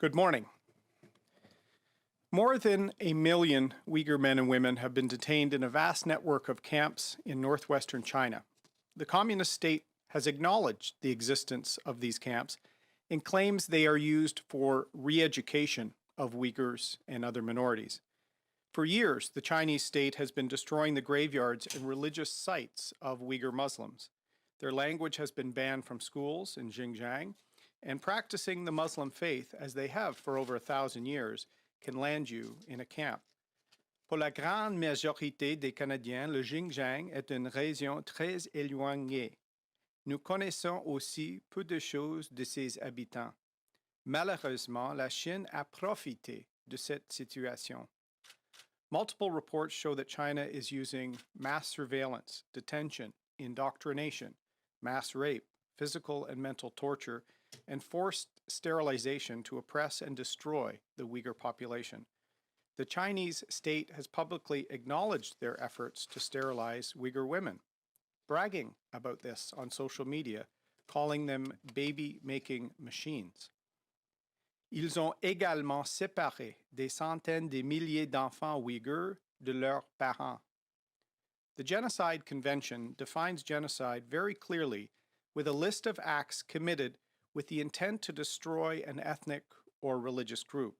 Good morning. More than 1 million Uyghur men and women have been detained in a vast network of camps in northwestern China. The communist state has acknowledged the existence of these camps and claims they are used for re-education of Uyghurs and other minorities. For years, the Chinese state has been destroying the graveyards and religious sites of Uyghur Muslims. Their language has been banned from schools in Xinjiang, and practicing the Muslim faith, as they have for over 1,000 years, can land you in a camp. Pour la grande majorité des Canadiens, le Xinjiang est une région très éloignée. Nous connaissons aussi peu de choses de ses habitants. Malheureusement, la Chine a profité de cette situation. Multiple reports show that China is using mass surveillance, detention, indoctrination, mass rape, physical and mental torture, and forced sterilization to oppress and destroy the Uyghur population. The Chinese state has publicly acknowledged their efforts to sterilize Uyghur women, bragging about this on social media, calling them baby-making machines. Ils ont également séparé des centaines de milliers d'enfants Uyghurs de leurs parents. The Genocide Convention defines genocide very clearly with a list of acts committed with the intent to destroy an ethnic or religious group.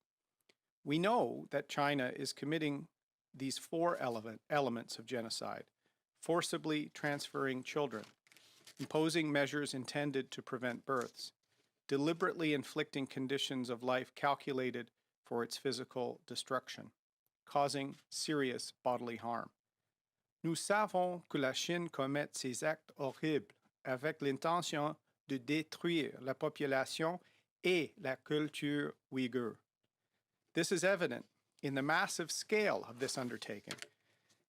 We know that China is committing these four elements of genocide: forcibly transferring children, imposing measures intended to prevent births, deliberately inflicting conditions of life calculated for its physical destruction, causing serious bodily harm. Nous savons que la Chine commet ces actes horribles avec l'intention de détruire la population et la culture Uyghur. This is evident in the massive scale of this undertaking.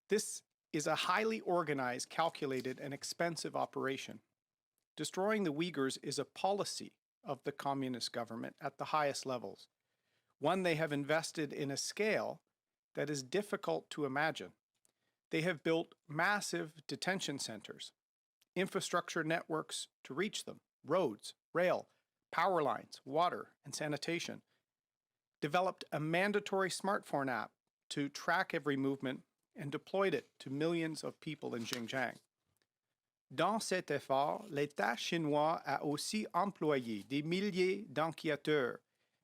This is a highly organized, calculated, and expensive operation. Destroying the Uyghurs is a policy of the communist government at the highest levels, one they have invested in a scale that is difficult to imagine. They have built massive detention centers, infrastructure networks to reach them, roads, rail, power lines, water, and sanitation, developed a mandatory smartphone app to track every movement, and deployed it to millions of people in Xinjiang. Dans cet effort, l'État chinois a aussi employé des milliers d'enquêteurs,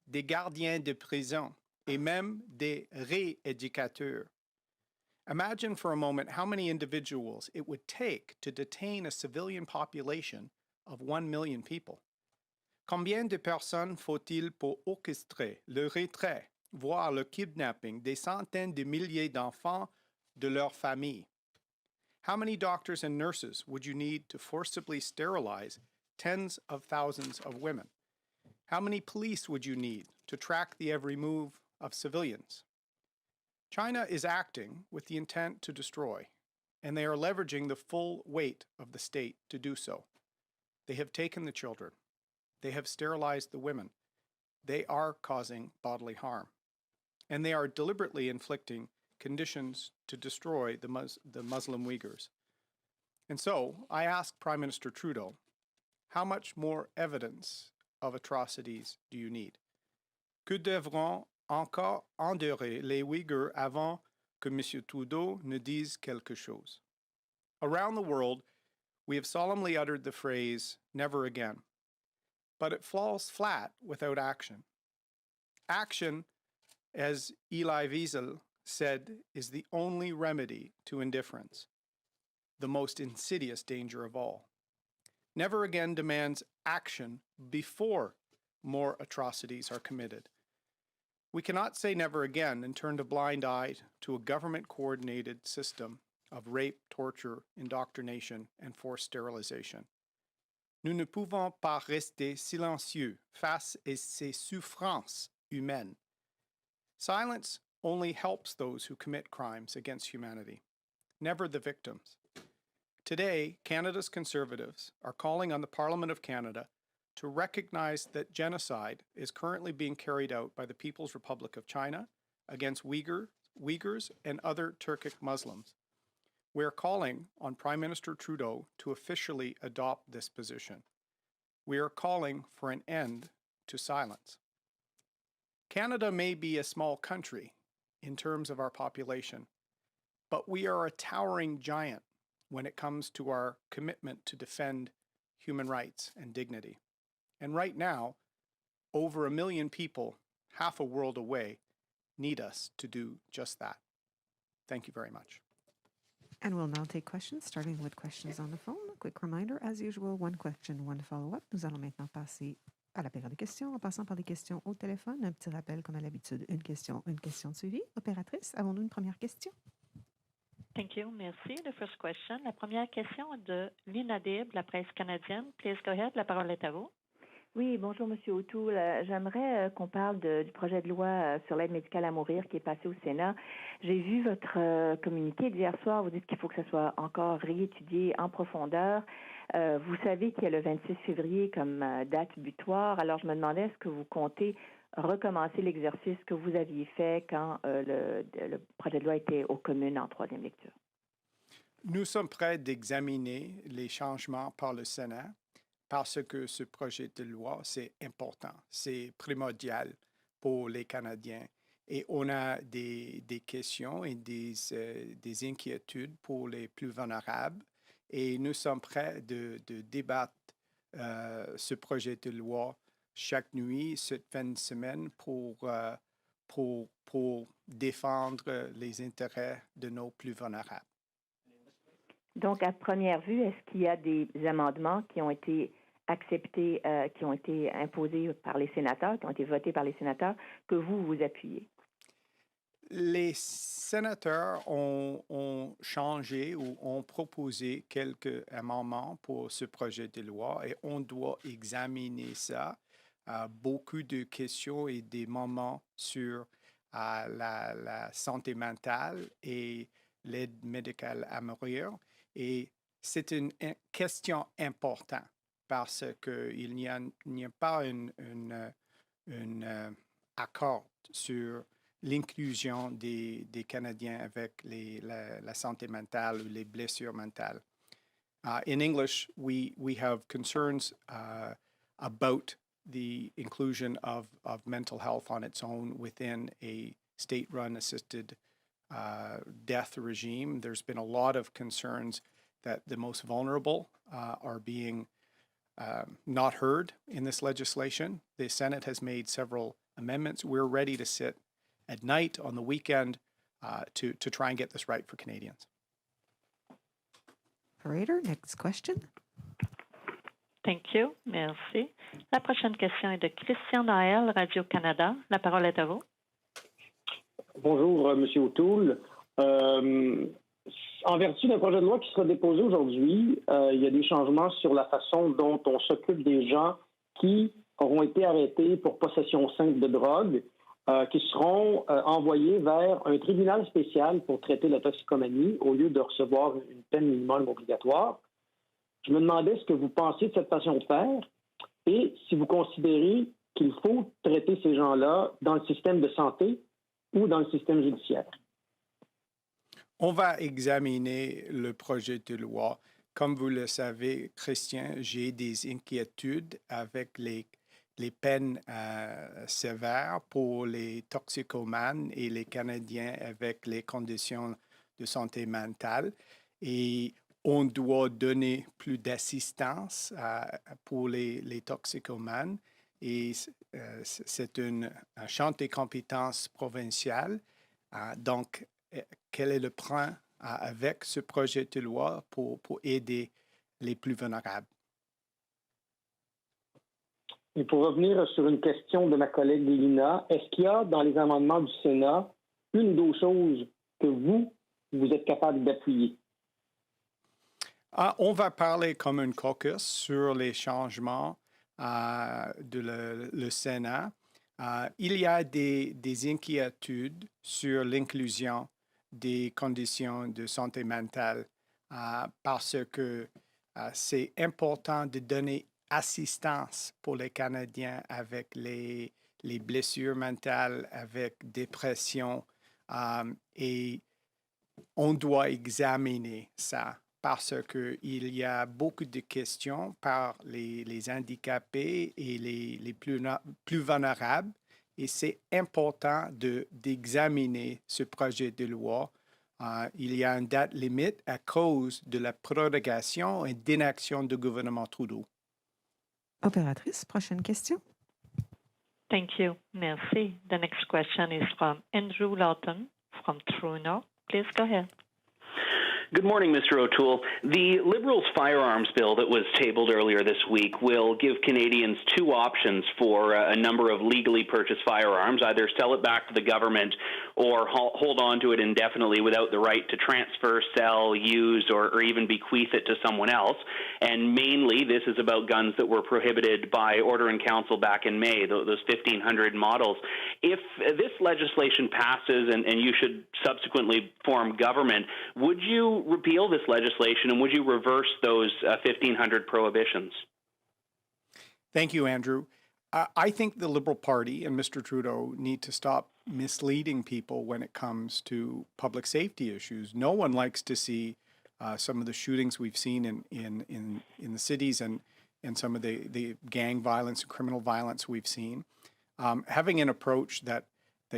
des gardiens de prison, et même des rééducateurs. Imagine for a moment how many individuals it would take to detain a civilian population of 1 million people. Combien de personnes faut-il pour orchestrer le retrait, voire le kidnapping des centaines de milliers d'enfants de leur famille? How many doctors and nurses would you need to forcibly sterilize tens of thousands of women? How many police would you need to track the every move of civilians? China is acting with the intent to destroy, and they are leveraging the full weight of the state to do so. They have taken the children. They have sterilized the women. They are causing bodily harm. And they are deliberately inflicting conditions to destroy the Muslim Uyghurs. And so I asked Prime Minister Trudeau, how much more evidence of atrocities do you need? Que devront encore endurer les Uyghurs avant que M. Trudeau ne dise quelque chose? Around the world, we have solemnly uttered the phrase, never again. But it falls flat without action. Action, as Elie Wiesel said, is the only remedy to indifference, the most insidious danger of all. Never again demands action before more atrocities are committed. We cannot say never again and turn a blind eye to a government-coordinated system of rape, torture, indoctrination, and forced sterilization. Nous ne pouvons pas rester silencieux face à ces souffrances humaines. Silence only helps those who commit crimes against humanity, never the victims. Today, Canada's Conservatives are calling on the Parliament of Canada to recognize that genocide is currently being carried out by the People's Republic of China against Uyghurs and other Turkic Muslims. We are calling on Prime Minister Trudeau to officially adopt this position. We are calling for an end to silence. Canada may be a small country in terms of our population, but we are a towering giant when it comes to our commitment to defend human rights and dignity. And right now, over 1 million people, half a world away, need us to do just that. Thank you very much. And we'll now take questions, starting with questions on the phone. A quick reminder, as usual, one question, one follow-up. Nous allons maintenant passer à la période de questions, en passant par les questions au téléphone. Un petit rappel, comme à l'habitude, une question de suivi. Opératrice, avons-nous une première question? Thank you. Merci. The first question. La première question est de l'INADIB, la presse canadienne. Please go ahead. La parole est à vous. Oui, bonjour, M. O'Toole. J'aimerais qu'on parle du projet de loi sur l'aide médicale à mourir qui est passé au Sénat. J'ai vu votre communiqué d'hier soir. Vous dites qu'il faut que ça soit encore réétudié en profondeur. Vous savez qu'il y a le 26 février comme date butoir. Alors, je me demandais, est-ce que vous comptez recommencer l'exercice que vous aviez fait quand le projet de loi était aux communes en troisième lecture? Nous sommes prêts d'examiner les changements par le Sénat parce que ce projet de loi, c'est important, c'est primordial pour les Canadiens. Et on a des questions et des inquiétudes pour les plus vulnérables. Et nous sommes prêts de débattre ce projet de loi chaque nuit, cette fin de semaine, pour défendre les intérêts de nos plus vulnérables. Donc, à première vue, est-ce qu'il y a des amendements qui ont été acceptés, qui ont été imposés par les sénateurs, qui ont été votés par les sénateurs, que vous appuyez? Les sénateurs ont changé ou ont proposé quelques amendements pour ce projet de loi et on doit examiner ça. Beaucoup de questions et des moments sur la santé mentale et l'aide médicale à mourir. Et c'est une question importante parce qu'il n'y a pas un accord sur l'inclusion des Canadiens avec la santé mentale ou les blessures mentales. In English, we have concerns about the inclusion of mental health on its own within a state-run assisted death regime. There's been a lot of concerns that the most vulnerable are being not heard in this legislation. The Senate has made several amendments. We're ready to sit at night on the weekend to try and get this right for Canadians. Operator, next question. Thank you. Merci. La prochaine question est de Christian Naël, Radio-Canada. La parole est à vous. Bonjour, M. O'Toole. En vertu d'un projet de loi qui sera déposé aujourd'hui, il y a des changements sur la façon dont on s'occupe des gens qui auront été arrêtés pour possession simple de drogue, qui seront envoyés vers un tribunal spécial pour traiter la toxicomanie au lieu de recevoir une peine minimum obligatoire. Je me demandais ce que vous pensez de cette façon de faire et si vous considérez qu'il faut traiter ces gens-là dans le système de santé ou dans le système judiciaire. On va examiner le projet de loi. Comme vous le savez, Christian, j'ai des inquiétudes avec les peines sévères pour les toxicomanes et les Canadiens avec les conditions de santé mentale. Et on doit donner plus d'assistance pour les toxicomanes. Et c'est un champ de compétences provincial. Donc, quel est le plan avec ce projet de loi pour aider les plus vulnérables? Et pour revenir sur une question de ma collègue Lina, est-ce qu'il y a dans les amendements du Sénat une des choses que vous êtes capable d'appuyer? On va parler comme un caucus sur les changements de le Sénat. Il y a des inquiétudes sur l'inclusion des conditions de santé mentale parce que c'est important de donner assistance pour les Canadiens avec les blessures mentales, avec dépression et on doit examiner ça parce qu'il y a beaucoup de questions par les handicapés et les plus vulnérables et c'est important d'examiner ce projet de loi. Il y a une date limite à cause de la prorogation et d'inaction du gouvernement Trudeau. Opératrice, prochaine question. Thank you. Merci. The next question is from Andrew Lawton from Toronto. Please go ahead. Good morning, Mr. O'Toole. The Liberals' firearms bill that was tabled earlier this week will give Canadians two options for a number of legally purchased firearms, either sell it back to the government or hold on to it indefinitely without the right to transfer, sell, use, or even bequeath it to someone else. And mainly, this is about guns that were prohibited by Order in Council back in May, those 1,500 models. If this legislation passes and you should subsequently form government, would you repeal this legislation and would you reverse those 1,500 prohibitions? Thank you, Andrew. I think the Liberal Party and Mr. Trudeau need to stop misleading people when it comes to public safety issues. No one likes to see some of the shootings we've seen in the cities and some of the gang violence and criminal violence we've seen. Having an approach that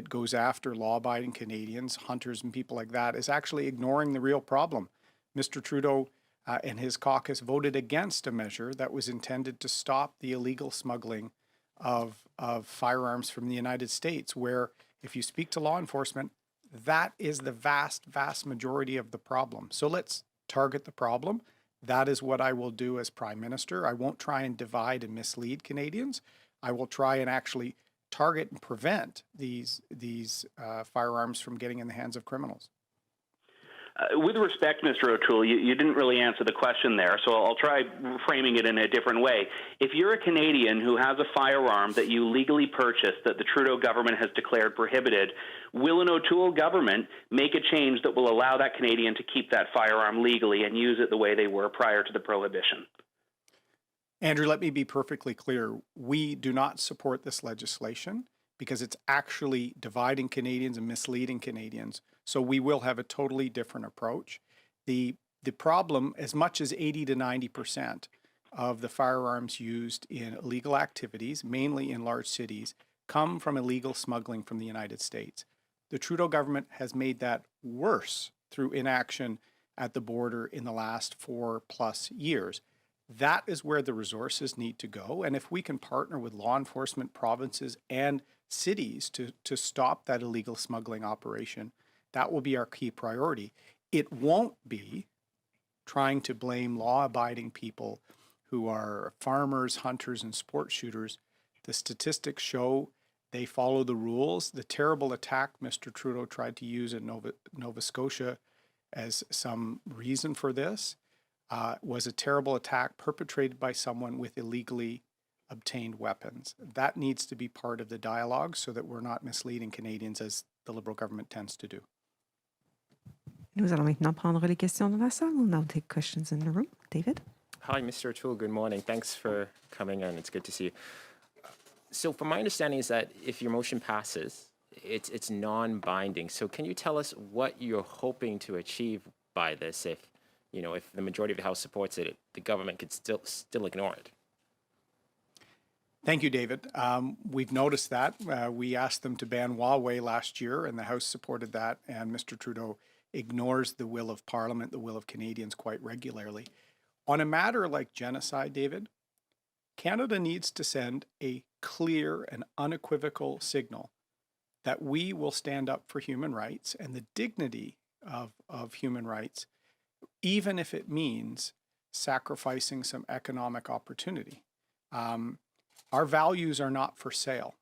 goes after law-abiding Canadians, hunters and people like that, is actually ignoring the real problem. Mr. Trudeau and his caucus voted against a measure that was intended to stop the illegal smuggling of firearms from the United States, where if you speak to law enforcement, that is the vast, vast majority of the problem. So let's target the problem. That is what I will do as Prime Minister. I won't try and divide and mislead Canadians. I will try and actually target and prevent these firearms from getting in the hands of criminals. With respect, Mr. O'Toole, you didn't really answer the question there, so I'll try framing it in a different way. If you're a Canadian who has a firearm that you legally purchased that the Trudeau government has declared prohibited, will an O'Toole government make a change that will allow that Canadian to keep that firearm legally and use it the way they were prior to the prohibition? Andrew, let me be perfectly clear. We do not support this legislation because it's actually dividing Canadians and misleading Canadians. So we will have a totally different approach. The problem, as much as 80 to 90% of the firearms used in illegal activities, mainly in large cities, come from illegal smuggling from the United States. The Trudeau government has made that worse through inaction at the border in the last 4+ years. That is where the resources need to go. And if we can partner with law enforcement, provinces, and cities to stop that illegal smuggling operation, that will be our key priority. It won't be trying to blame law-abiding people who are farmers, hunters, and sport shooters. The statistics show they follow the rules. The terrible attack Mr. Trudeau tried to use in Nova Scotia as some reason for this was a terrible attack perpetrated by someone with illegally obtained weapons. That needs to be part of the dialogue so that we're not misleading Canadians as the Liberal government tends to do. Nous allons maintenant prendre les questions dans la salle. We'll now take questions in the room. David? Hi, Mr. O'Toole. Good morning. Thanks for coming in. It's good to see you. So from my understanding is that if your motion passes, it's non-binding. So can you tell us what you're hoping to achieve by this? If the majority of the House supports it, the government could still ignore it. Thank you, David. We've noticed that. We asked them to ban Huawei last year, and the House supported that, and Mr. Trudeau ignores the will of Parliament, the will of Canadians quite regularly. On a matter like genocide, David, Canada needs to send a clear and unequivocal signal that we will stand up for human rights and the dignity of human rights, even if it means sacrificing some economic opportunity. Our values are not for sale.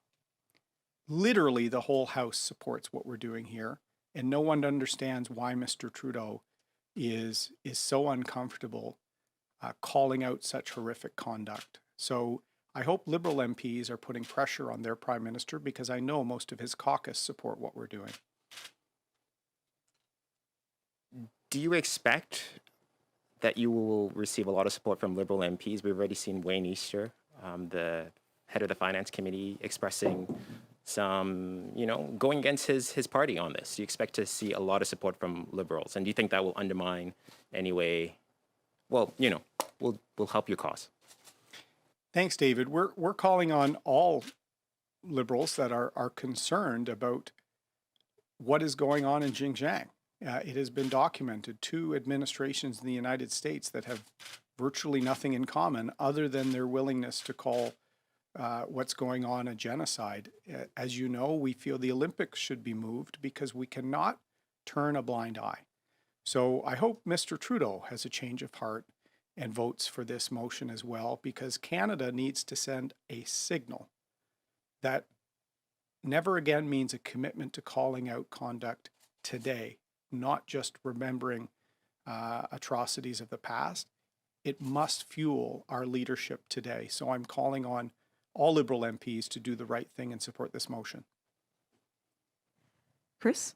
Literally, the whole House supports what we're doing here, and no one understands why Mr. Trudeau is so uncomfortable calling out such horrific conduct. So I hope Liberal MPs are putting pressure on their Prime Minister, because I know most of his caucus support what we're doing. Do you expect that you will receive a lot of support from Liberal MPs? We've already seen Wayne Easter, the head of the Finance Committee, expressing some, going against his party on this. Do you expect to see a lot of support from Liberals? And do you think that will undermine anyway, will help your cause? Thanks, David. We're calling on all Liberals that are concerned about what is going on in Xinjiang. It has been documented, 2 administrations in the United States that have virtually nothing in common other than their willingness to call what's going on a genocide. As you know, we feel the Olympics should be moved because we cannot turn a blind eye. So I hope Mr. Trudeau has a change of heart and votes for this motion as well, because Canada needs to send a signal that never again means a commitment to calling out conduct today, not just remembering atrocities of the past. It must fuel our leadership today. So I'm calling on all Liberal MPs to do the right thing and support this motion. Chris?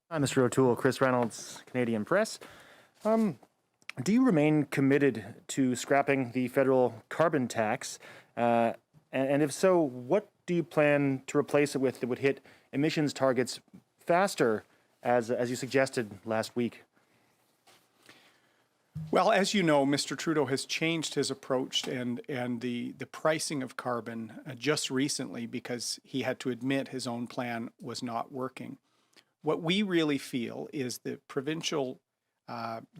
Hi, Mr. O'Toole. Chris Reynolds, Canadian Press. Do you remain committed to scrapping the federal carbon tax? And if so, what do you plan to replace it with that would hit emissions targets faster, as you suggested last week? Well, as you know, Mr. Trudeau has changed his approach and the pricing of carbon just recently because he had to admit his own plan was not working. What we really feel is the provincial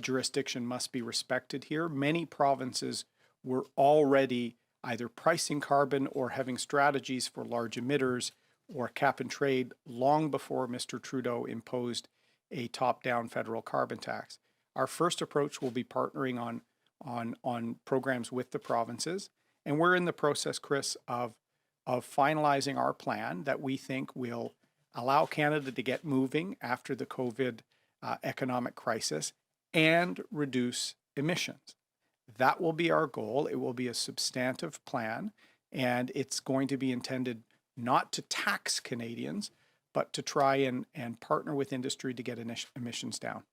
jurisdiction must be respected here. Many provinces were already either pricing carbon or having strategies for large emitters or cap and trade long before Mr. Trudeau imposed a top-down federal carbon tax. Our first approach will be partnering on programs with the provinces, and we're in the process, Chris, of finalizing our plan that we think will allow Canada to get moving after the COVID economic crisis and reduce emissions. That will be our goal. It will be a substantive plan, and it's going to be intended not to tax Canadians, but to try and partner with industry to get emissions down.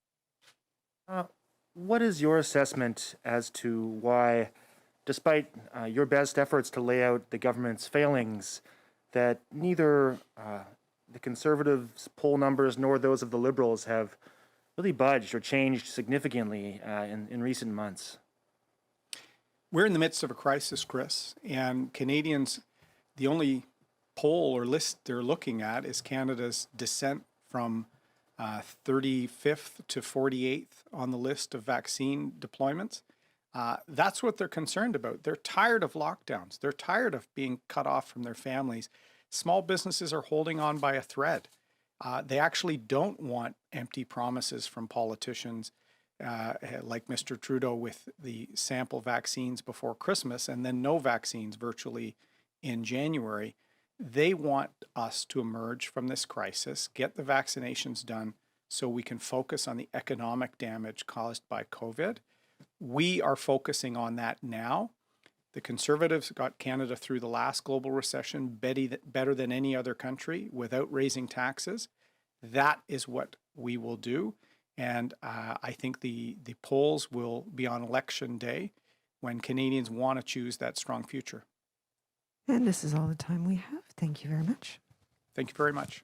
What is your assessment as to why, despite your best efforts to lay out the government's failings, that neither the Conservatives' poll numbers nor those of the Liberals have really budged or changed significantly in recent months? We're in the midst of a crisis, Chris, and Canadians, the only poll or list they're looking at is Canada's descent from 35th to 48th on the list of vaccine deployments. That's what they're concerned about. They're tired of lockdowns. They're tired of being cut off from their families. Small businesses are holding on by a thread. They actually don't want empty promises from politicians like Mr. Trudeau with the sample vaccines before Christmas and then no vaccines virtually in January. They want us to emerge from this crisis, get the vaccinations done so we can focus on the economic damage caused by COVID. We are focusing on that now. The Conservatives got Canada through the last global recession better than any other country without raising taxes. That is what we will do. And I think the polls will be on election day when Canadians want to choose that strong future. And this is all the time we have. Thank you very much. Thank you very much.